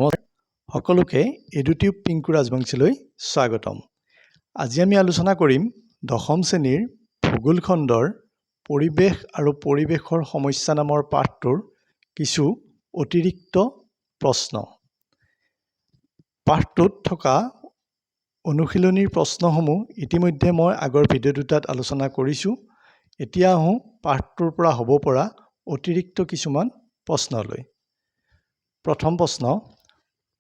সকলোকে এডুটিউব পিংকু ৰাজবংশীলৈ স্বাগতম। আজি আমি আলোচনা কৰিম দশম শ্ৰেণীৰ ভূগোল খণ্ডৰ পৰিৱেশ আৰু পৰিৱেশৰ সমস্যা নামৰ পাঠটোৰ কিছু অতিৰিক্ত প্ৰশ্ন। পাঠটোত থকা অনুশীলনীৰ প্ৰশ্নসমূহ ইতিমধ্যে মই আগৰ ভিডিঅ' দুটাত আলোচনা কৰিছোঁ। এতিয়া আহোঁ পাঠটোৰ পৰা হ'ব পৰা অতিৰিক্ত কিছুমান প্ৰশ্নলৈ। প্ৰথম প্ৰশ্ন,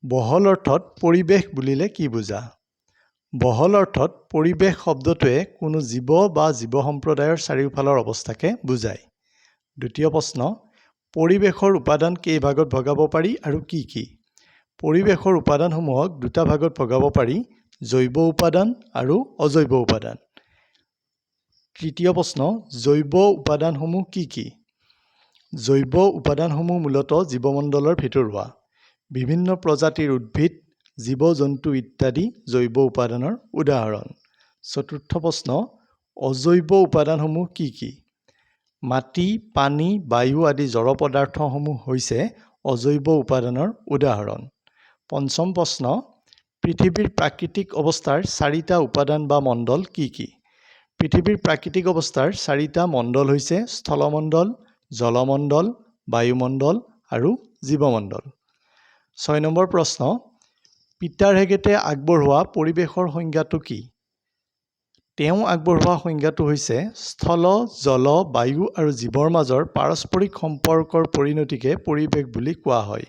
বহল অৰ্থত পৰিৱেশ বুলিলে কি বুজা? বহল অৰ্থত পৰিৱেশ শব্দটোৱে কোনো জীৱ বা জীৱ সম্প্ৰদায়ৰ চাৰিওফালৰ অৱস্থাকে বুজায়। দ্বিতীয় প্ৰশ্ন, পৰিৱেশৰ উপাদান কেইভাগত ভগাব পাৰি আৰু কি কি? পৰিৱেশৰ উপাদানসমূহক দুটা ভাগত ভগাব পাৰি, জৈৱ উপাদান আৰু অজৈৱ উপাদান। তৃতীয় প্ৰশ্ন, জৈৱ উপাদানসমূহ কি কি? জৈৱ উপাদানসমূহ মূলতঃ জীৱমণ্ডলৰ ভিতৰুৱা বিভিন্ন প্ৰজাতিৰ উদ্ভিদ, জীৱ-জন্তু ইত্যাদি জৈৱ উপাদানৰ উদাহৰণ। চতুৰ্থ প্ৰশ্ন, অজৈৱ উপাদানসমূহ কি কি? মাটি, পানী, বায়ু আদি জড় পদাৰ্থসমূহ হৈছে অজৈৱ উপাদানৰ উদাহৰণ। পঞ্চম প্ৰশ্ন, পৃথিৱীৰ প্ৰাকৃতিক অৱস্থাৰ চাৰিটা উপাদান বা মণ্ডল কি কি? পৃথিৱীৰ প্ৰাকৃতিক অৱস্থাৰ চাৰিটা মণ্ডল হৈছে স্থলমণ্ডল, জলমণ্ডল, বায়ুমণ্ডল আৰু জীৱমণ্ডল। 6 নম্বৰ প্ৰশ্ন, পিটাৰ হেগেটে আগবঢ়োৱা পৰিৱেশৰ সংজ্ঞাটো কি? তেওঁ আগবঢ়োৱা সংজ্ঞাটো হৈছে স্থল, জল, বায়ু আৰু জীৱৰ মাজৰ পাৰস্পৰিক সম্পৰ্কৰ পৰিণতিকে পৰিৱেশ বুলি কোৱা হয়।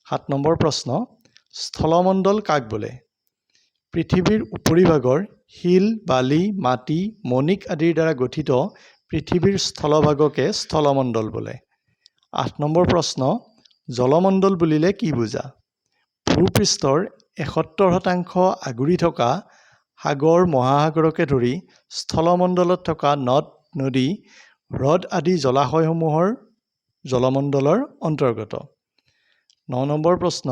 7 নম্বৰ প্ৰশ্ন, স্থলমণ্ডল কাক বোলে? পৃথিৱীৰ উপৰিভাগৰ শিল, বালি, মাটি, মণিক আদিৰ দ্বাৰা গঠিত পৃথিৱীৰ স্থলভাগকে স্থলমণ্ডল বোলে। 8 নম্বৰ প্ৰশ্ন, জলমণ্ডল বুলিলে কি বুজা? ভূপৃষ্ঠৰ 71% আগুৰি থকা সাগৰ, মহাসাগৰকে ধৰি স্থলমণ্ডলত থকা নদ-নদী, হ্ৰদ আদি জলাশয়সমূহৰ জলমণ্ডলৰ অন্তৰ্গত। 9 নম্বৰ প্ৰশ্ন,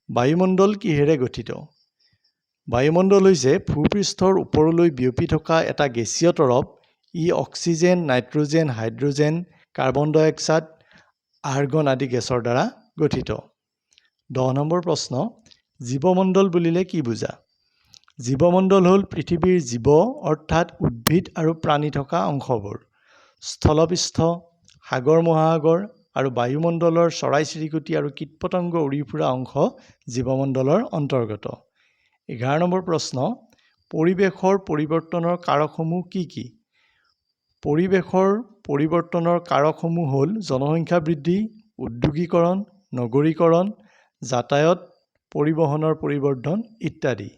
বায়ুমণ্ডল কিহেৰে গঠিত? বায়ুমণ্ডল হৈছে ভূপৃষ্ঠৰ ওপৰলৈ বিয়পি থকা এটা গেছীয় তৰপ। ই অক্সিজেন, নাইট্ৰজেন, হাইড্ৰজেন, কাৰ্বন ডাই অক্সাইড, আৰ্গন আদি গেছৰ দ্বাৰা গঠিত। 10 নম্বৰ প্ৰশ্ন, জীৱমণ্ডল বুলিলে কি বুজা? জীৱমণ্ডল হ'ল পৃথিৱীৰ জীৱ অৰ্থাৎ উদ্ভিদ আৰু প্ৰাণী থকা অংশবোৰ। স্থলপৃষ্ঠ, সাগৰ, মহাসাগৰ আৰু বায়ুমণ্ডলৰ চৰাই-চিৰিকটি আৰু কীট-পতংগ উৰি ফুৰা অংশ জীৱমণ্ডলৰ অন্তৰ্গত। 11 নম্বৰ প্ৰশ্ন, পৰিৱেশৰ পৰিৱৰ্তনৰ কাৰকসমূহ কি কি? পৰিৱেশৰ পৰিৱৰ্তনৰ কাৰকসমূহ হ'ল জনসংখ্যা বৃদ্ধি, উদ্যোগীকৰণ, নগৰীকৰণ, যাতায়ত, পৰিবহণৰ পৰিৱৰ্ধন ইত্যাদি।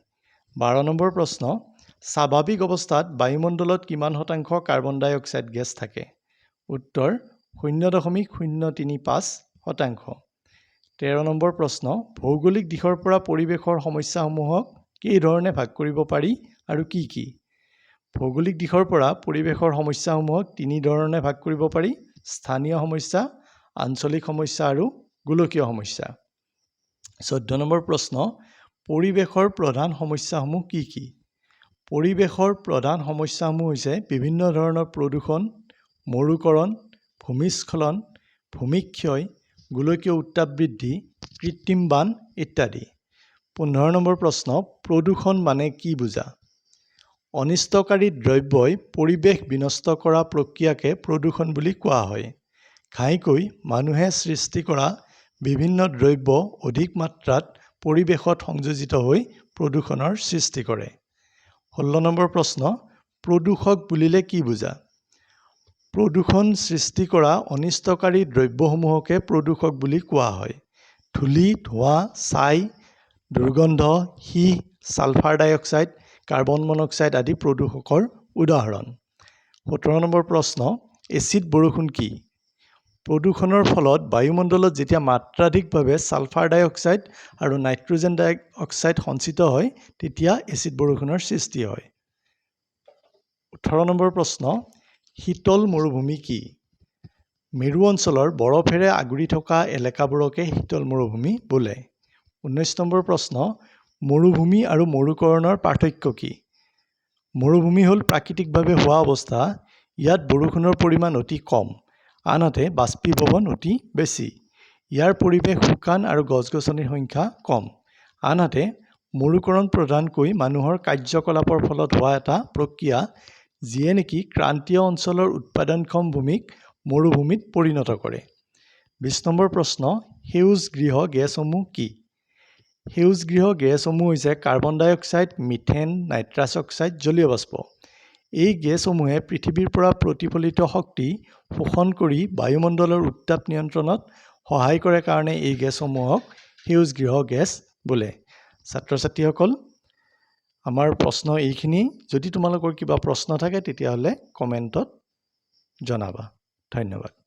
12 নম্বৰ প্ৰশ্ন, স্বাভাৱিক অৱস্থাত বায়ুমণ্ডলত কিমান শতাংশ কাৰ্বন ডাই অক্সাইড গেছ থাকে? উত্তৰ 0.035%। 13 নম্বৰ প্ৰশ্ন, ভৌগোলিক দিশৰ পৰা পৰিৱেশৰ সমস্যাসমূহক কেইধৰণে ভাগ কৰিব পাৰি আৰু কি কি? ভৌগোলিক দিশৰ পৰা পৰিৱেশৰ সমস্যাসমূহক তিনি ধৰণে ভাগ কৰিব পাৰি: স্থানীয় সমস্যা, আঞ্চলিক সমস্যা আৰু গোলকীয় সমস্যা। 14 নম্বৰ প্ৰশ্ন, পৰিৱেশৰ প্ৰধান সমস্যাসমূহ কি কি? পৰিৱেশৰ প্ৰধান সমস্যাসমূহ হৈছে বিভিন্ন ধৰণৰ প্ৰদূষণ, মৰুকৰণ, ভূমিস্খলন, ভূমিক্ষয়, গোলকীয় উত্তাপ বৃদ্ধি, কৃত্ৰিম বান ইত্যাদি। 15 নম্বৰ প্ৰশ্ন, প্ৰদূষণ মানে কি বুজা? অনিষ্টকাৰী দ্ৰব্যই পৰিৱেশ বিনষ্ট কৰা প্ৰক্ৰিয়াকে প্ৰদূষণ বুলি কোৱা হয়। ঘাইকৈ মানুহে সৃষ্টি কৰা বিভিন্ন দ্ৰব্য অধিক মাত্ৰাত পৰিৱেশত সংযোজিত হৈ প্ৰদূষণৰ সৃষ্টি কৰে। 16 নম্বৰ প্ৰশ্ন, প্ৰদূষক বুলিলে কি বুজা? প্ৰদূষণ সৃষ্টি কৰা অনিষ্টকাৰী দ্ৰব্যসমূহকে প্ৰদূষক বুলি কোৱা হয়। ধূলি, ধোঁৱা, ছাই, দুৰ্গন্ধ, সীহ, ছালফাৰ ডাই অক্সাইড, কাৰ্বন মনক্সাইড আদি প্ৰদূষকৰ উদাহৰণ। 17 নম্বৰ প্ৰশ্ন, এচিড বৰষুণ কি? প্ৰদূষণৰ ফলত বায়ুমণ্ডলত যেতিয়া মাত্ৰাধিকভাৱে ছালফাৰ ডাই অক্সাইড আৰু নাইট্ৰজেন ডাই অক্সাইড সঞ্চিত হয় তেতিয়া এচিড বৰষুণৰ সৃষ্টি হয়। 18 নম্বৰ প্ৰশ্ন, শীতল মৰুভূমি কি? মেৰু অঞ্চলৰ বৰফেৰে আগুৰি থকা এলেকাবোৰকে শীতল মৰুভূমি বোলে। 19 নম্বৰ প্ৰশ্ন, মৰুভূমি আৰু মৰুকৰণৰ পাৰ্থক্য কি? মৰুভূমি হ'ল প্ৰাকৃতিকভাৱে হোৱা অৱস্থা। ইয়াত বৰষুণৰ পৰিমাণ অতি কম, আনহাতে বাষ্পীভৱন অতি বেছি। ইয়াৰ পৰিৱেশ শুকান আৰু গছ-গছনিৰ সংখ্যা কম। আনহাতে মৰুকৰণ প্ৰধানকৈ মানুহৰ কাৰ্যকলাপৰ ফলত হোৱা এটা প্ৰক্ৰিয়া যিয়ে নেকি ক্ৰান্তীয় অঞ্চলৰ উৎপাদনক্ষম ভূমিক মৰুভূমিত পৰিণত কৰে। ২০ নম্বৰ প্ৰশ্ন, সেউজগৃহ গেছসমূহ কি? সেউজগৃহ গেছসমূহ হৈছে কাৰ্বন ডাই অক্সাইড, মিথেন, নাইট্ৰাছ অক্সাইড, জলীয় বাষ্প। এই গেছসমূহে পৃথিৱীৰ পৰা প্ৰতিফলিত শক্তি শোষণ কৰি বায়ুমণ্ডলৰ উত্তাপ নিয়ন্ত্ৰণত সহায় কৰে কাৰণে এই গেছসমূহক সেউজগৃহ গেছ বোলে। ছাত্ৰ-ছাত্ৰীসকল, আমাৰ প্ৰশ্ন এইখিনি। যদি তোমালোকৰ কিবা প্ৰশ্ন থাকে তেতিয়াহ'লে কমেণ্টত জনাবা। ধন্যবাদ।